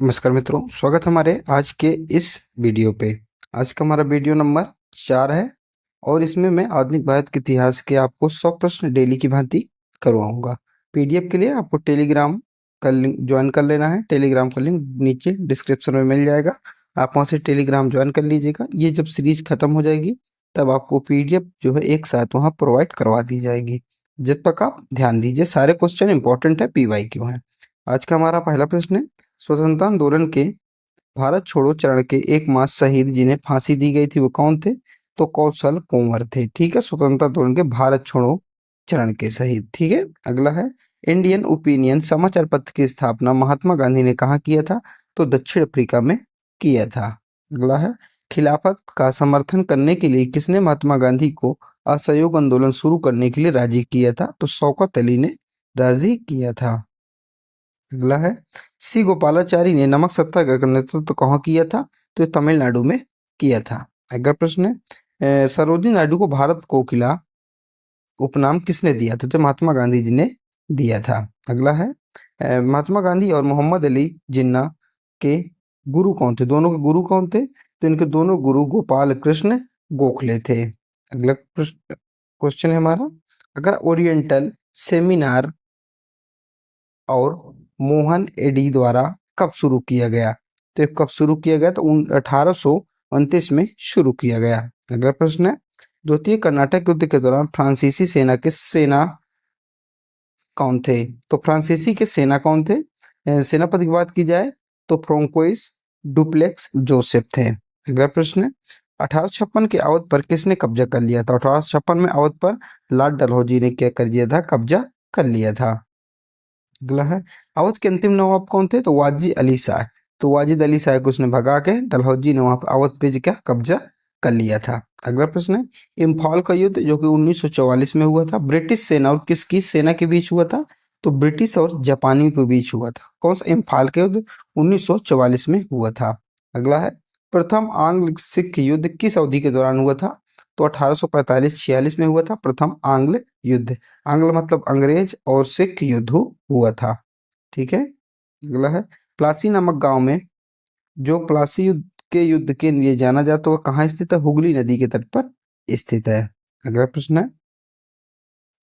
नमस्कार मित्रों, स्वागत है हमारे आज के इस वीडियो पे। आज का हमारा वीडियो नंबर 4 है और इसमें मैं आधुनिक भारत के इतिहास के आपको 100 प्रश्न डेली की भांति करवाऊंगा। पीडीएफ के लिए आपको टेलीग्राम का लिंक ज्वाइन कर लेना है। टेलीग्राम का लिंक नीचे डिस्क्रिप्शन में मिल जाएगा, आप वहाँ से टेलीग्राम ज्वाइन कर लीजिएगा। ये जब सीरीज खत्म हो जाएगी तब आपको पीडीएफ जो है एक साथ वहाँ प्रोवाइड करवा दी जाएगी। जब तक आप ध्यान दीजिए, सारे क्वेश्चन इंपॉर्टेंट है, PYQ है। आज का हमारा पहला प्रश्न है, स्वतंत्रता आंदोलन के भारत छोड़ो चरण के एकमात्र शहीद जिन्हें फांसी दी गई थी वो कौन थे? तो कौशल कुंवर थे। ठीक है, स्वतंत्रता आंदोलन के भारत छोड़ो चरण के शहीद। ठीक है, अगला है, इंडियन ओपिनियन समाचार पत्र की स्थापना महात्मा गांधी ने कहाँ किया था? तो दक्षिण अफ्रीका में किया था। अगला है, खिलाफत का समर्थन करने के लिए किसने महात्मा गांधी को असहयोग आंदोलन शुरू करने के लिए राजी किया था? तो शौकत अली ने राजी किया था। अगला है, सी गोपालाचारी ने नमक सत्याग्रह का नेतृत्व तो कहाँ किया था? तो ये तमिलनाडु में किया था। अगला प्रश्न है, सरोजिनी नायडू को भारत कोकिला उपनाम किसने दिया था? तो महात्मा गांधी जी ने दिया था। अगला है, महात्मा गांधी और मोहम्मद अली जिन्ना के गुरु कौन थे? दोनों के गुरु कौन थे? तो इनके दोनों गुरु गोपाल कृष्ण गोखले थे। अगला प्रश्न क्वेश्चन है हमारा, अगर ओरिएंटल सेमिनार और मोहन एडी द्वारा कब शुरू किया गया? तो ये कब शुरू किया गया? तो 1829 में शुरू किया गया। अगला प्रश्न है, द्वितीय कर्नाटक युद्ध के दौरान फ्रांसीसी सेना के सेना कौन थे? तो फ्रांसीसी के सेना कौन थे? सेनापति की बात की जाए तो फ्रांकोइस डुप्लेक्स जोसेफ थे। अगला प्रश्न है, 1856 के अवध पर किसने कब्जा कर लिया था? 1856 में अवध पर लॉर्ड डलहौजी ने क्या कर लिया था? कब्जा कर लिया था। अगला है, अवध के अंतिम नवाब कौन थे? तो वाजिद अली शाह। तो वाजिद अली शाह को उसने भगा के डलहौजी ने वहां पर अवध पे क्या कब्जा कर लिया था। अगला प्रश्न है, इम्फाल का युद्ध जो कि 1944 में हुआ था, ब्रिटिश सेना और किसकी सेना के बीच हुआ था? तो ब्रिटिश और जापानियों के बीच हुआ था। कौन सा इम्फाल का युद्ध? 1944 में हुआ था। अगला है, प्रथम आंग्ल सिख युद्ध किस अवधि के दौरान हुआ था? तो 1845-46 में हुआ था प्रथम आंग्ल युद्ध। आंग्ल मतलब अंग्रेज और सिख युद्ध हुआ था। ठीक है, अगला है, प्लासी नामक गांव में जो प्लासी युद्ध के युद्ध के लिए जाना जाता है वह कहाँ स्थित है? हुगली नदी के तट पर स्थित है। अगला प्रश्न है,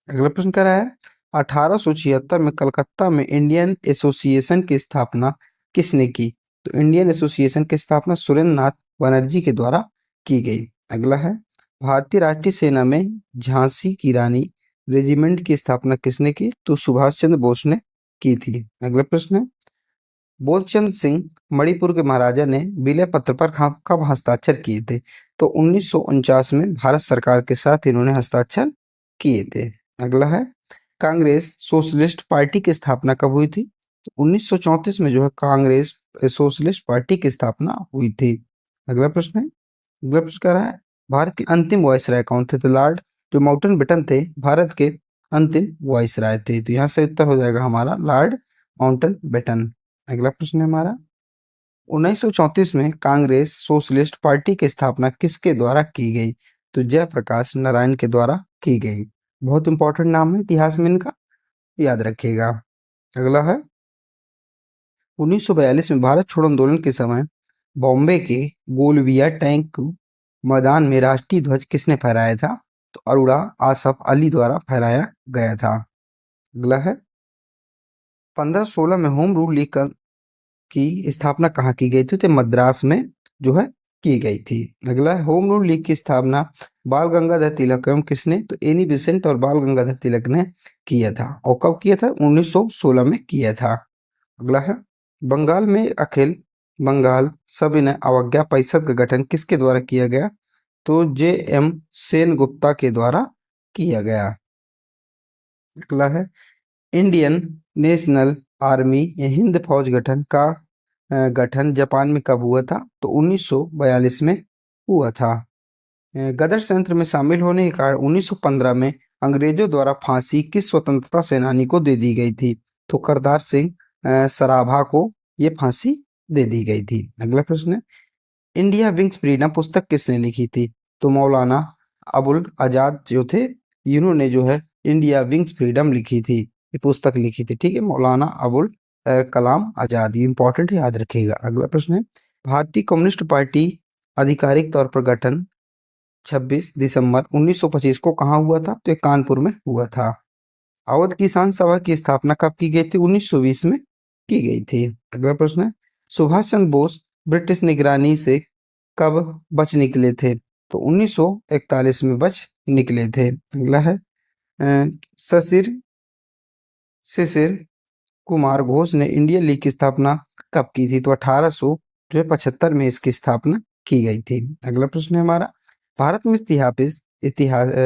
अगला प्रश्न कह रहा है, 1876 में कलकत्ता में इंडियन एसोसिएशन की स्थापना किसने की? तो इंडियन एसोसिएशन की स्थापना सुरेंद्र नाथ बनर्जी के द्वारा की गई। अगला है, भारतीय राष्ट्रीय सेना में झांसी की रानी रेजिमेंट की स्थापना किसने की? तो सुभाष चंद्र बोस ने की थी। अगला प्रश्न है, बोधचंद सिंह मणिपुर के महाराजा ने विलय पत्र पर कब हस्ताक्षर किए थे? तो 1949 में भारत सरकार के साथ इन्होंने हस्ताक्षर किए थे। अगला है, कांग्रेस सोशलिस्ट पार्टी की स्थापना कब हुई थी? तो 1934 में जो है कांग्रेस सोशलिस्ट पार्टी की स्थापना हुई थी। अगला प्रश्न है, अगला प्रश्न कह रहा है, भारत के अंतिम वायसराय कौन थे? तो लॉर्ड जो माउंटबेटन थे भारत के अंतिम वायसराय थे। तो यहाँ से उत्तर हो जाएगा हमारा लॉर्ड माउंटबेटन। अगला प्रश्न है हमारा, 1934 में कांग्रेस सोशलिस्ट पार्टी की स्थापना किसके द्वारा की गई? तो जयप्रकाश नारायण के द्वारा की गई। बहुत इंपॉर्टेंट नाम है इतिहास में इनका, याद रखिएगा। अगला है, 1942 में भारत छोड़ो आंदोलन के समय बॉम्बे के गोलबिया टैंक मैदान में राष्ट्रीय ध्वज किसने फहराया था? तो अरोड़ा आसफ अली द्वारा फहराया गया था। अगला है, 1516 में होम रूल लीग की स्थापना कहाँ की गई थी? तो मद्रास में जो है की गई थी। अगला है, होम रूल लीग की स्थापना बाल गंगाधर तिलक एवं किसने? तो एनी बेसेंट और बाल गंगाधर तिलक ने किया था। और कब किया था? 1916 में किया था। अगला है, बंगाल में अखिल बंगाल सविनय अवज्ञा परिषद का गठन किसके द्वारा किया गया? तो JM सेनगुप्ता के द्वारा किया गया। अगला है, इंडियन नेशनल आर्मी या हिंद फौज गठन का गठन जापान में कब हुआ था? तो 1942 में हुआ था। गदर संयंत्र में शामिल होने के कारण 1915 में अंग्रेजों द्वारा फांसी किस स्वतंत्रता सेनानी को दे दी गई थी? तो करतार सिंह सराभा को ये फांसी दे दी गई थी। अगला प्रश्न है, इंडिया विंग्स फ्रीडम पुस्तक किसने लिखी थी? तो मौलाना अबुल आजाद जो थे, इन्होंने जो है इंडिया विंग्स फ्रीडम लिखी थी, ये पुस्तक लिखी थी। ठीक है, मौलाना अबुल कलाम आजाद। ये इंपॉर्टेंट है, याद रखिएगा। अगला प्रश्न है, भारतीय कम्युनिस्ट पार्टी आधिकारिक तौर पर गठन 26 दिसंबर 1925 को कहाँ हुआ था? तो ये कानपुर में हुआ था। अवध किसान सभा की स्थापना कब की गई थी? 1920 में की गई थी। अगला प्रश्न है, सुभाष चंद्र बोस ब्रिटिश निगरानी से कब बच निकले थे? तो 1941 में बच निकले थे। अगला है, ससिर शिशिर कुमार घोष ने इंडियन लीग की स्थापना कब की थी? तो 1875 में इसकी स्थापना की गई थी। अगला प्रश्न है हमारा, भारत में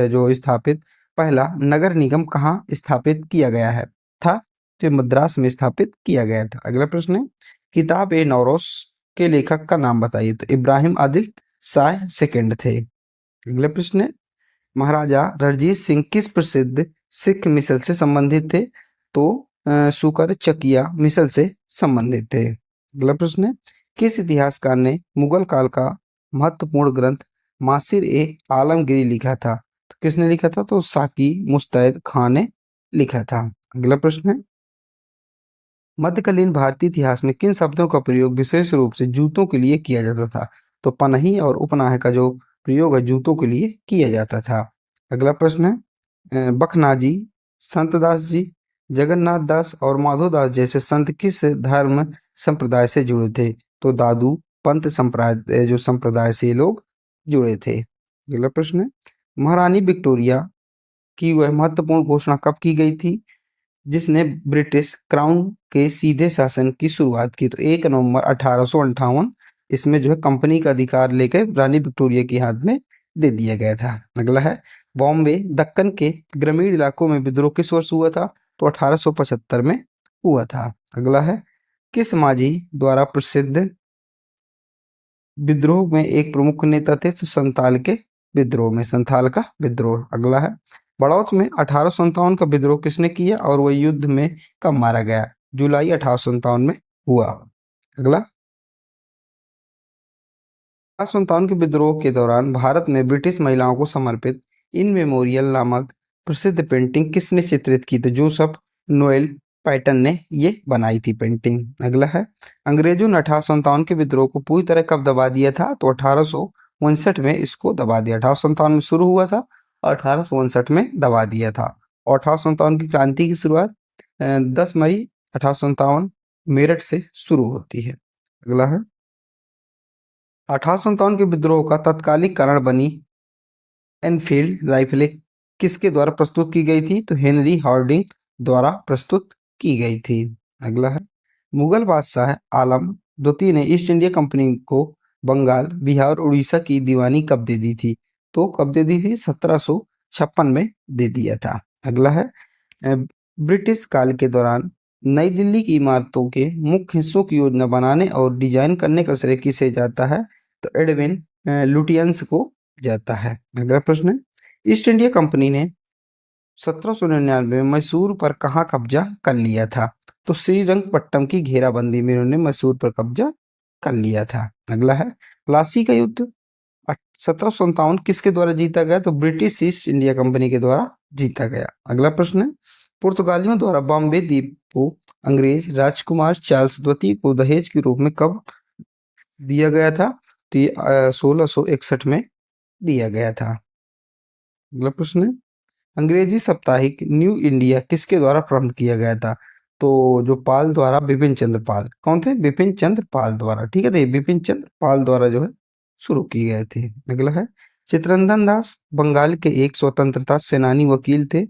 जो स्थापित पहला नगर निगम कहाँ स्थापित किया गया है था? तो ये मद्रास में स्थापित किया गया था। अगला प्रश्न है, किताब ए नौरोज के लेखक का नाम बताइए। तो इब्राहिम आदिल शाह सेकंड थे। अगला प्रश्न है, महाराजा रणजीत सिंह किस प्रसिद्ध सिख मिसल से संबंधित थे? तो शुकर चकिया मिसल से संबंधित थे। अगला प्रश्न है, किस इतिहासकार ने मुगल काल का महत्वपूर्ण ग्रंथ मासिर ए आलमगीरी लिखा था? तो किसने लिखा था? तो साकी मुस्तैद खान ने लिखा था। अगला प्रश्न है, मध्यकालीन भारतीय इतिहास में किन शब्दों का प्रयोग विशेष रूप से जूतों के लिए किया जाता था? तो पनही और उपनाह का जो प्रयोग है जूतों के लिए किया जाता था। अगला प्रश्न है, बखनाजी, संतदास जी, जगन्नाथ दास और माधोदास जैसे संत किस धर्म संप्रदाय से जुड़े थे? तो दादू पंथ संप्रदाय जो संप्रदाय से लोग जुड़े थे। अगला प्रश्न है, महारानी विक्टोरिया की वह महत्वपूर्ण घोषणा कब की गई थी जिसने ब्रिटिश क्राउन के सीधे शासन की शुरुआत की? तो 1 नवंबर 1858 इसमें जो है कंपनी का अधिकार लेकर रानी विक्टोरिया के हाथ में दे दिया गया था। अगला है, बॉम्बे दक्कन के ग्रामीण इलाकों में विद्रोह किस वर्ष हुआ था? तो 1875 में हुआ था। अगला है, किस माझी द्वारा प्रसिद्ध विद्रोह में एक प्रमुख नेता थे? तो संथाल का विद्रोह। अगला है, बड़ौत में 1857 का विद्रोह किसने किया और वह युद्ध में कब मारा गया? जुलाई 1857 में हुआ। अगला, 1857 के विद्रोह के दौरान भारत में ब्रिटिश महिलाओं को समर्पित इन मेमोरियल नामक प्रसिद्ध पेंटिंग किसने चित्रित की? तो जोसेफ नोएल पैटन ने ये बनाई थी पेंटिंग। अगला है, अंग्रेजों ने 1857 के विद्रोह को पूरी तरह कब दबा दिया था? तो 1859 में इसको दबा दिया। 1857 में शुरू हुआ था और 1859 में दबा दिया था। और 1857 की क्रांति की शुरुआत 10 मई 1857 मेरठ से शुरू होती है। अगला है, 1857 के विद्रोह का तत्कालिक कारण बनी एनफील्ड राइफलें किसके द्वारा प्रस्तुत की गई थी? तो हेनरी हार्डिंग द्वारा प्रस्तुत की गई थी। अगला है, मुगल बादशाह आलम द्वितीय ने ईस्ट इंडिया कंपनी को बंगाल, बिहार और उड़ीसा की दीवानी कब दे दी थी? तो कब दे दी थी? 1756 में दे दिया था। अगला है, ब्रिटिश काल के दौरान नई दिल्ली की इमारतों के मुख्य हिस्सों की योजना बनाने और डिजाइन करने का श्रेय किसे जाता है? तो एडविन लुटियंस को जाता है। अगला प्रश्न है, ईस्ट इंडिया कंपनी ने 1799 में मैसूर पर कहाँ कब्जा कर लिया था? तो श्रीरंगपट्टम की घेराबंदी में उन्होंने मैसूर पर कब्जा कर लिया था। अगला है, प्लासी का युद्ध 1757 किसके द्वारा जीता गया? तो ब्रिटिश ईस्ट इंडिया कंपनी के द्वारा जीता गया। अगला प्रश्न है, पुर्तगालियों द्वारा बॉम्बे द्वीप को अंग्रेज राजकुमार चार्ल्स द्वितीय को दहेज के रूप में कब दिया गया था? तो ये 1661 में दिया गया था। अगला प्रश्न है, अंग्रेजी साप्ताहिक न्यू इंडिया किसके द्वारा प्रारंभ किया गया था? तो जो पाल द्वारा, बिपिन चंद्र पाल। कौन थे? बिपिन चंद्र पाल द्वारा। ठीक है, तो ये बिपिन चंद्र पाल द्वारा जो है शुरू की गए थे। अगला है, चित्तरंजन दास बंगाल के एक स्वतंत्रता सेनानी वकील थे।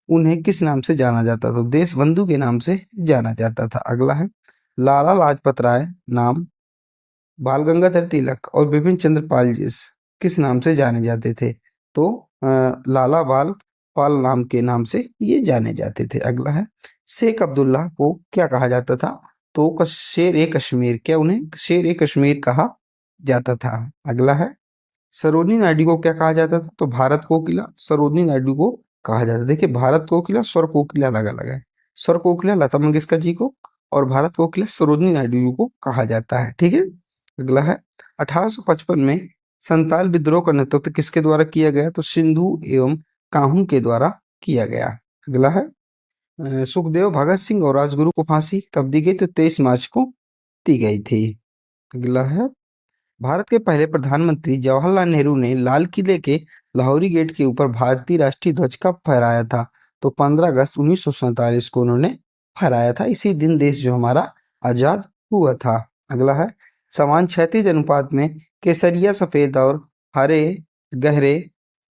उन्हें किस नाम से जाना जाता था? देश बंधु के नाम से जाना जाता था। अगला है, लाला लाजपत राय नाम बाल गंगाधर तिलक और बिपिन चंद्र पाल जिस किस नाम से जाने जाते थे? तो लाला बाल पाल नाम के नाम से ये जाने जाते थे। अगला है, शेख अब्दुल्ला को क्या कहा जाता था? तो शेर ए कश्मीर, क्या उन्हें शेर ए कश्मीर कहा जाता था? अगला है, सरोजिनी नायडू को क्या कहा जाता था? तो भारत कोकिला सरोजिनी नायडू को कहा जाता था। देखिए, भारत कोकिला, स्वर कोकिला अलग अलग है। स्वर कोकिला लता मंगेशकर जी को और भारत कोकिला सरोजिनी नायडू को कहा जाता है। ठीक है। अगला है, 1855 में संताल विद्रोह का नेतृत्व किसके द्वारा किया गया? तो सिंधु एवं काहू के द्वारा किया गया। अगला है, सुखदेव भगत सिंह और राजगुरु को फांसी कब दी गई? तो 23 मार्च को दी गई थी। अगला है, भारत के पहले प्रधानमंत्री जवाहरलाल नेहरू ने लाल किले के लाहौरी गेट के ऊपर भारतीय राष्ट्रीय ध्वज कब फहराया था? तो 15 अगस्त 1947 को उन्होंने फहराया था। इसी दिन देश जो हमारा आजाद हुआ था। अगला है, समान क्षैतिज अनुपात में केसरिया सफेद और हरे गहरे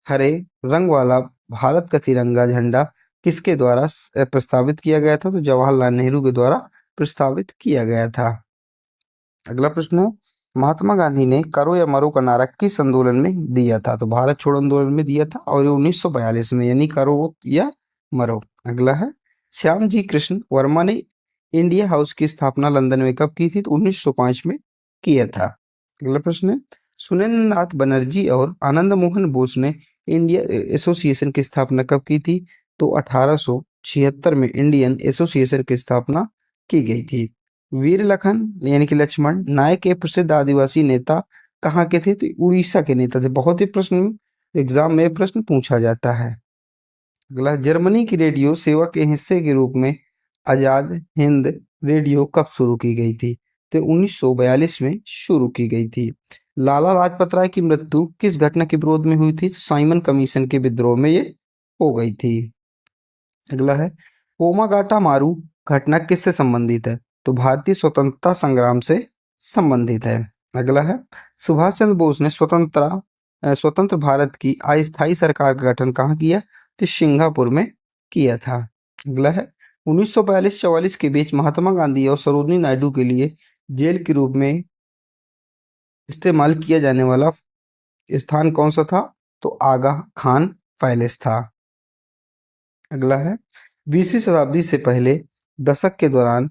हरे रंग वाला भारत का तिरंगा झंडा किसके द्वारा प्रस्तावित किया गया था? तो जवाहरलाल नेहरू के द्वारा प्रस्तावित किया गया था। अगला प्रश्न है, महात्मा गांधी ने करो या मरो का नारा किस आंदोलन में दिया था? तो भारत छोड़ो आंदोलन में दिया था और ये 1942 में, यानी करो या मरो। अगला है, श्याम जी कृष्ण वर्मा ने इंडिया हाउस की स्थापना लंदन में कब की थी? तो 1905 में किया था। अगला प्रश्न है, सुरेंद्र नाथ बनर्जी और आनंद मोहन बोस ने इंडिया एसोसिएशन की स्थापना कब की थी? तो 1876 में इंडियन एसोसिएशन की स्थापना की गई थी। वीर लखन यानी कि लक्ष्मण नायक एक प्रसिद्ध आदिवासी नेता कहाँ के थे? तो उड़ीसा के नेता थे। बहुत ही प्रश्न एग्जाम में प्रश्न पूछा जाता है। अगला, जर्मनी की रेडियो सेवा के हिस्से के रूप में आजाद हिंद रेडियो कब शुरू की गई थी? तो 1942 में शुरू की गई थी। लाला लाजपत राय की मृत्यु किस घटना के विरोध में हुई थी? तो साइमन कमीशन के विद्रोह में ये हो गई थी। अगला है, पोमागाटा मारू घटना किससे संबंधित है? तो भारतीय स्वतंत्रता संग्राम से संबंधित है। अगला है, सुभाष चंद्र बोस ने स्वतंत्र भारत की अस्थायी सरकार का गठन कहाँ किया? तो सिंगापुर में किया था। अगला है, 1942-44 के बीच महात्मा गांधी और सरोजिनी नायडू के लिए जेल के रूप में इस्तेमाल किया जाने वाला स्थान कौन सा था? तो आगा खान पैलेस था। अगला है, 20वीं शताब्दी से पहले दशक के दौरान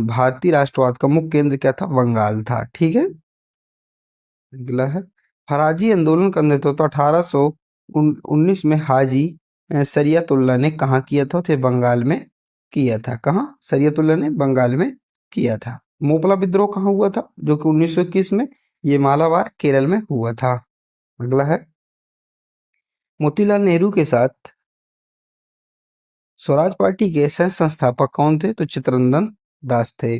भारतीय राष्ट्रवाद का मुख्य केंद्र क्या था? बंगाल था। ठीक है। अगला है, फराजी आंदोलन का नेतृत्व 1819 में हाजी सरियतुल्लाह ने कहाँ किया था? तो बंगाल में किया था। कहाँ? सरियतुल्लाह ने बंगाल में किया था। मोपला विद्रोह कहाँ हुआ था? जो कि 1921 में, ये मालाबार केरल में हुआ था। अगला है, मोतीलाल नेहरू के साथ स्वराज पार्टी के सह संस्थापक कौन थे? तो चित्तरंजन दास थे।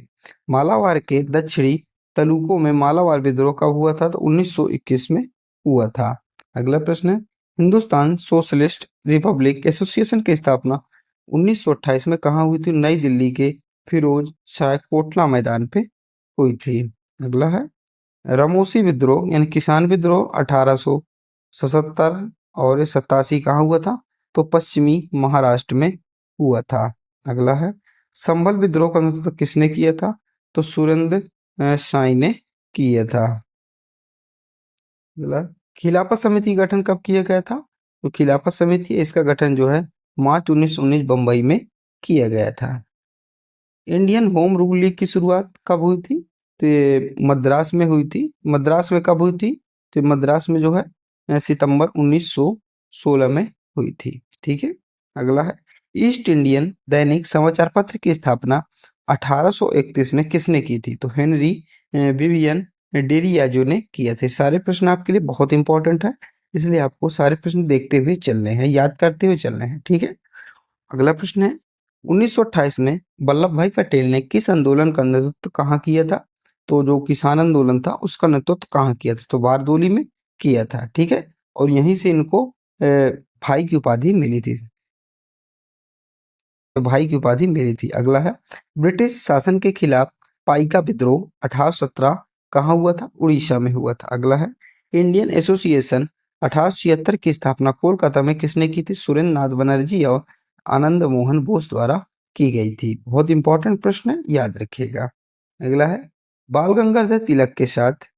मालाबार के दक्षिणी तलुकों में मालाबार विद्रोह कब हुआ था? तो 1921 में हुआ था। अगला प्रश्न है, हिंदुस्तान सोशलिस्ट रिपब्लिक एसोसिएशन की स्थापना 1928 में कहाँ हुई थी? नई दिल्ली के फिरोज शाह कोटला मैदान पे हुई थी। अगला है, रामोसी विद्रोह यानी किसान विद्रोह 1877 और 87 कहाँ हुआ था? तो पश्चिमी महाराष्ट्र में हुआ था। अगला है, संभल विद्रोह का नेतृत्व किसने किया था? तो सुरेंद्र साई ने किया था। अगला, खिलाफत समिति का गठन कब किया गया था? तो खिलाफत समिति इसका गठन जो है मार्च 1919 बम्बई में किया गया था। इंडियन होम रूल लीग की शुरुआत कब हुई थी? तो ये मद्रास में हुई थी। मद्रास में कब हुई थी? तो मद्रास में जो है सितंबर 1916 में हुई थी। ठीक है। अगला है, ईस्ट इंडियन दैनिक समाचार पत्र की स्थापना 1831 में किसने की थी? तो हेनरी विवियन डेरियाजो ने किया था। सारे प्रश्न आपके लिए बहुत इंपॉर्टेंट है, इसलिए आपको सारे प्रश्न देखते हुए चलने हैं, याद करते हुए चलने हैं। ठीक है। अगला प्रश्न है, 1928 में वल्लभ भाई पटेल ने किस आंदोलन का नेतृत्व कहाँ किया था? तो जो किसान आंदोलन था उसका नेतृत्व कहाँ किया था? तो बारदोली में किया था। ठीक है। और यहीं से इनको भाई की उपाधि मिली थी। तो भाई की उपाधि मिली थी। अगला है, ब्रिटिश शासन के खिलाफ पाइका विद्रोह 1817 कहाँ हुआ था? उड़ीसा में हुआ था। अगला है, इंडियन एसोसिएशन 1876 की स्थापना कोलकाता में किसने की थी? सुरेंद्र नाथ बनर्जी और आनंद मोहन बोस द्वारा की गई थी। बहुत इंपॉर्टेंट प्रश्न है, याद रखिएगा। अगला है, बाल गंगाधर तिलक के साथ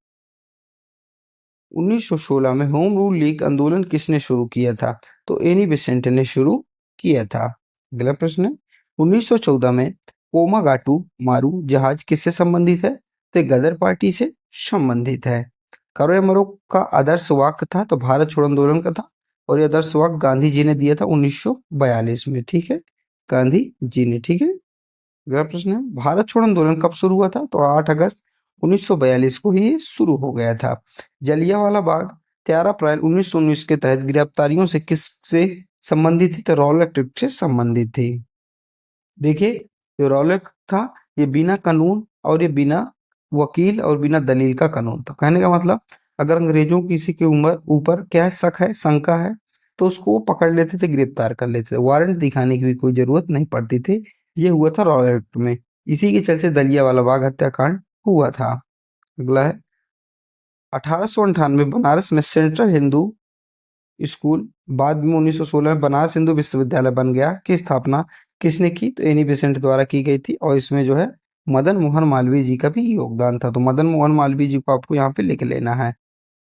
1916 में होम रूल लीग आंदोलन किसने शुरू किया था? तो एनी बेसेंट ने शुरू किया था। अगला प्रश्न है, 1914 में कोमागाटू मारू जहाज किससे संबंधित है? तो गदर पार्टी से संबंधित है। करो या मरो का आदर्श वाक्य था तो भारत छोड़ो आंदोलन का था, और ये आदर्श वाक्य गांधी जी ने दिया था 1942 में। ठीक है, गांधी जी ने। ठीक है। अगला प्रश्न है, भारत छोड़ो आंदोलन कब शुरू हुआ था? तो 8 अगस्त 1942 को ही ये शुरू हो गया था। जलियांवाला बाग 13 अप्रैल 1919 के तहत गिरफ्तारियों से किससे संबंधित थी? तो रॉलेट एक्ट से संबंधित थी। देखिए, जो रॉलेट था ये बिना कानून और ये बिना वकील और बिना दलील का कानून था। कहने का मतलब अगर अंग्रेजों किसी के ऊपर क्या है, शक है, शंका है, तो उसको वो पकड़ लेते थे, गिरफ्तार कर लेते थे, वारंट दिखाने की भी कोई जरूरत नहीं पड़ती थी। ये हुआ था रॉलेट में, इसी के चलते दलियावाला बाग हत्याकांड हुआ था। अगला है 1898 बनारस में सेंट्रल हिंदू स्कूल, बाद में 1916 में बनारस हिंदू विश्वविद्यालय बन गया, की स्थापना किसने की? तो एनी बेसेंट द्वारा की गई थी, और इसमें जो है मदन मोहन मालवीय जी का भी योगदान था। तो मदन मोहन मालवीय जी को आपको यहाँ पे लिख लेना है।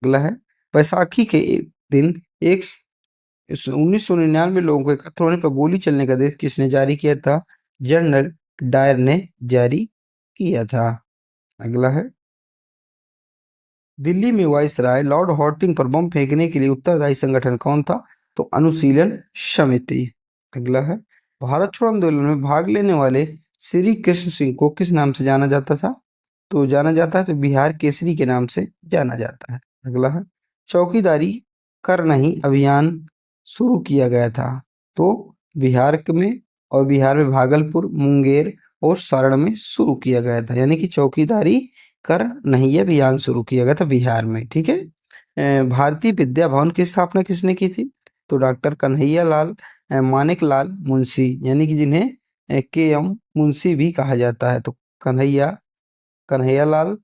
अगला है बैसाखी के दिन एक 1999 लोगों को एकत्र होने पर गोली चलने का आदेश किसने जारी किया था? जनरल डायर ने जारी किया था। अगला है दिल्ली में वायसराय लॉर्ड हॉटिंग पर बम फेंकने के लिए उत्तरदायी संगठन कौन था? तो अनुशीलन समिति। अगला है भारत छोड़ो आंदोलन में भाग लेने वाले श्री कृष्ण सिंह को किस नाम से जाना जाता था? तो जाना जाता है तो बिहार केसरी के नाम से जाना जाता है। अगला है चौकीदारी कर नहीं अभियान शुरू किया गया था, तो बिहार में भागलपुर, मुंगेर और सारण में शुरू किया गया था। यानी कि चौकीदारी कर नहीं अभियान शुरू किया गया था बिहार में। ठीक है। भारतीय विद्या भवन की स्थापना किसने की थी? तो डॉक्टर कन्हैया लाल मानिक लाल मुंशी, यानी कि जिन्हें के एम मुंशी भी कहा जाता है। तो कन्हैया लाल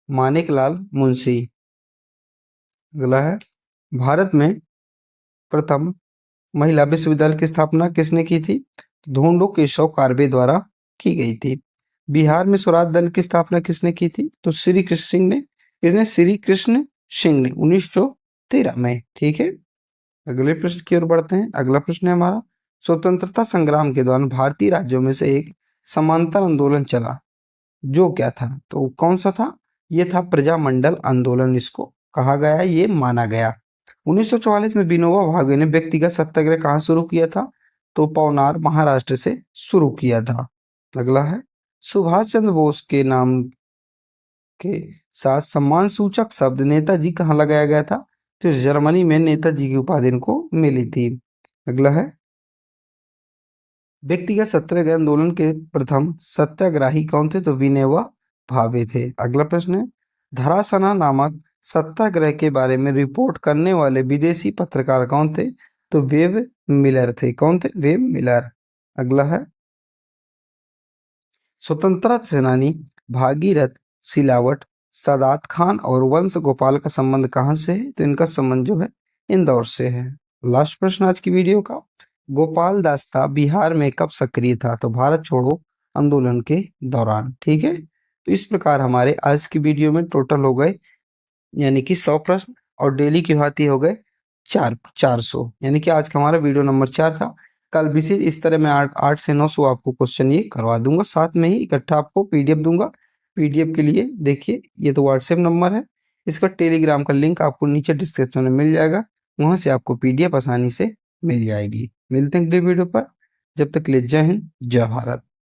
मानिक लाल मुंशी। अगला है भारत में प्रथम महिला विश्वविद्यालय की स्थापना किसने की थी? ढूंढो केशव कार्बे द्वारा की गई थी। बिहार में स्वराज दल की स्थापना किसने की थी? तो श्री कृष्ण सिंह ने। किसने? श्री कृष्ण सिंह ने 1913 में। ठीक है। अगले प्रश्न की ओर बढ़ते हैं। अगला प्रश्न है हमारा स्वतंत्रता संग्राम के दौरान भारतीय राज्यों में से एक समांतर आंदोलन चला, जो क्या था? तो कौन सा था? ये था प्रजामंडल आंदोलन, इसको कहा गया, ये माना गया। 1944 में विनोबा भावे ने व्यक्तिगत सत्याग्रह कहाँ शुरू किया था? तो पवनार महाराष्ट्र से शुरू किया था। अगला है सुभाष चंद्र बोस के नाम के साथ सम्मान सूचक शब्द नेताजी कहाँ लगाया गया था? तो जर्मनी में नेताजी की उपाधि इनको मिली थी। अगला है व्यक्तिगत सत्याग्रह आंदोलन के प्रथम सत्याग्रही कौन थे? तो विनोबा भावे थे। अगला प्रश्न है धरासना नामक सत्याग्रह के बारे में रिपोर्ट करने वाले विदेशी पत्रकार कौन थे? तो वेब मिलर थे। कौन थे? Web Miller. अगला है स्वतंत्रता सेनानी भागीरथ सिलावट, सादात खान और वंश गोपाल का संबंध कहाँ से है? तो इनका संबंध जो है इंदौर से है। लास्ट प्रश्न आज की वीडियो का गोपाल दास्ता बिहार में कब सक्रिय था? तो भारत छोड़ो आंदोलन के दौरान। ठीक है। तो इस प्रकार हमारे आज की वीडियो में टोटल हो गए यानी कि 100 प्रश्न, और डेली की भांति हो गए 400, यानी कि आज का हमारा वीडियो नंबर 4 था। कल भी से इस तरह मैं 8 से 900 आपको क्वेश्चन ये करवा दूंगा, साथ में ही इकट्ठा आपको पीडीएफ दूंगा। पीडीएफ के लिए देखिए ये तो व्हाट्सएप नंबर है, इसका टेलीग्राम का लिंक आपको नीचे डिस्क्रिप्शन में मिल जाएगा, वहां से आपको पीडीएफ आसानी से मिल जाएगी। मिलते हैं अगले वीडियो पर, जब तक के लिए जय हिंद जय भारत।